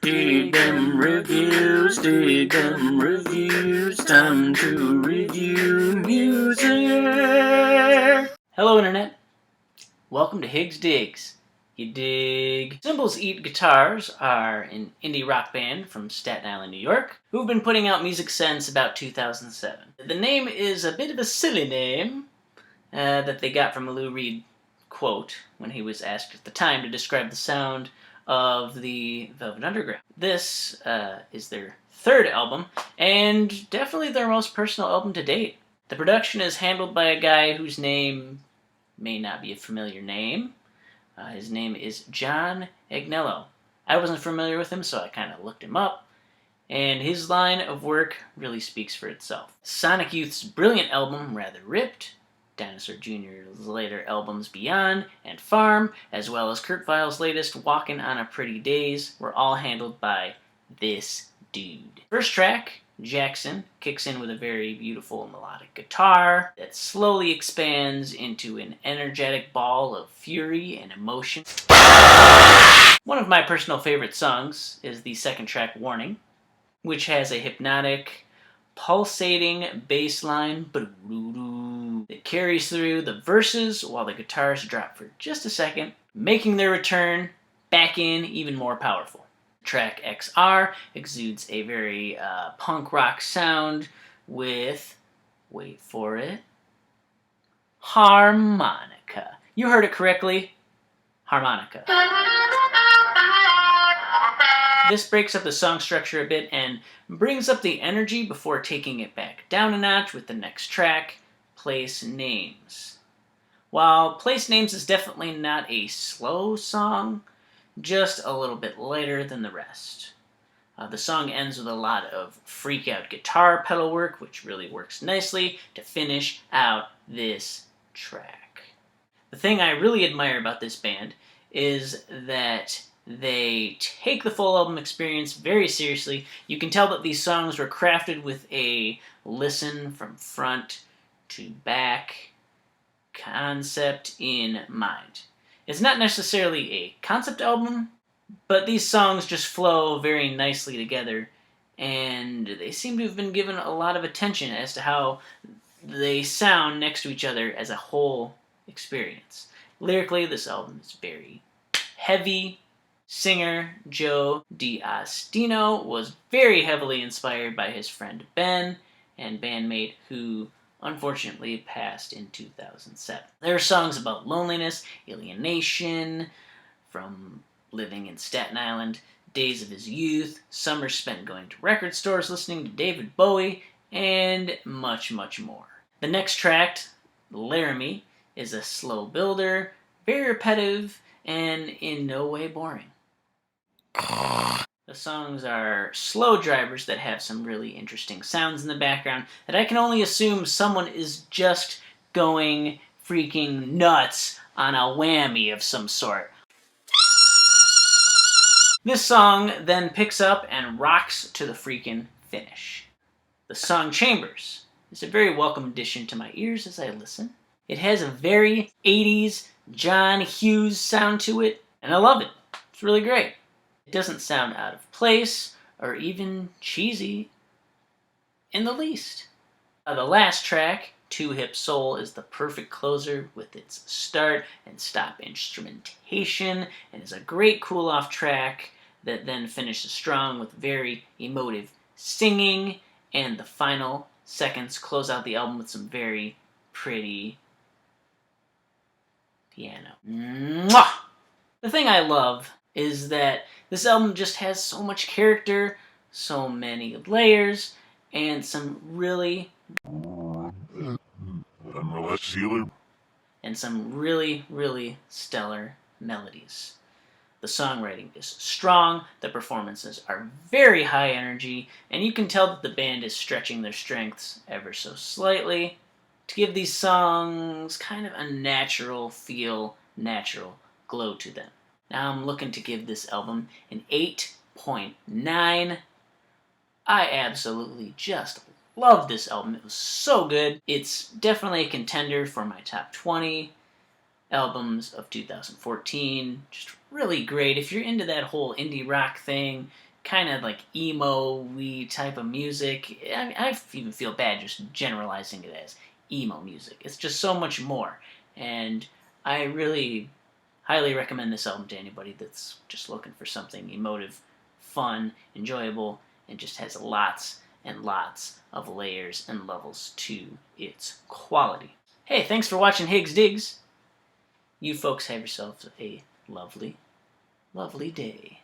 Dig them reviews, time to review music. Hello, Internet. Welcome to Higgs Digs. You dig? Cymbals Eat Guitars are an indie rock band from Staten Island, New York, who've been putting out music since about 2007. The name is a bit of a silly name that they got from a Lou Reed quote when he was asked at the time to describe the sound of the Velvet Underground. This is their third album, and definitely their most personal album to date. The production is handled by a guy whose name may not be a familiar name. His name is John Agnello. I wasn't familiar with him, so I kind of looked him up, and his line of work really speaks for itself. Sonic Youth's brilliant album, Rather Ripped, Dinosaur Jr.'s later albums Beyond and Farm, as well as Kurt Weill's latest Walkin' on a Pretty Days, were all handled by this dude. First track, Jackson, kicks in with a very beautiful melodic guitar that slowly expands into an energetic ball of fury and emotion. One of my personal favorite songs is the second track, Warning, which has a hypnotic, pulsating bass line that carries through the verses while the guitars drop for just a second, making their return back in even more powerful. Track XR exudes a very punk rock sound with, wait for it, harmonica. You heard it correctly, harmonica. This breaks up the song structure a bit and brings up the energy before taking it back down a notch with the next track, Place Names. While Place Names is definitely not a slow song, just a little bit lighter than the rest. The song ends with a lot of freak-out guitar pedal work, which really works nicely to finish out this track. The thing I really admire about this band is that they take the full album experience very seriously. You can tell that these songs were crafted with a listen from front to back concept in mind. It's not necessarily a concept album, but these songs just flow very nicely together, and they seem to have been given a lot of attention as to how they sound next to each other as a whole experience. Lyrically, this album is very heavy. Singer Joe D'Astino was very heavily inspired by his friend Ben and bandmate who unfortunately passed in 2007. There are songs about loneliness, alienation, from living in Staten Island, days of his youth, summers spent going to record stores listening to David Bowie, and much, much more. The next track, Laramie, is a slow builder, very repetitive, and in no way boring. The songs are slow drivers that have some really interesting sounds in the background that I can only assume someone is just going freaking nuts on a whammy of some sort. This song then picks up and rocks to the freaking finish. The song Chambers is a very welcome addition to my ears as I listen. It has a very 80s John Hughes sound to it, and I love it. It's really great. It doesn't sound out of place or even cheesy in the least. The last track, Two Hip Soul, is the perfect closer with its start and stop instrumentation and is a great cool-off track that then finishes strong with very emotive singing, and the final seconds close out the album with some very pretty piano. Mwah! The thing I love is that this album just has so much character, so many layers, and some really stellar melodies. The songwriting is strong, the performances are very high energy, and you can tell that the band is stretching their strengths ever so slightly to give these songs kind of a natural feel, natural glow to them. Now I'm looking to give this album an 8.9. I absolutely just love this album. It was so good. It's definitely a contender for my top 20 albums of 2014. Just really great. If you're into that whole indie rock thing, kind of like emo-y type of music. I mean, I even feel bad just generalizing it as emo music. It's just so much more. And I really highly recommend this album to anybody that's just looking for something emotive, fun, enjoyable, and just has lots and lots of layers and levels to its quality. Hey, thanks for watching Higgs Digs. You folks have yourselves a lovely, lovely day.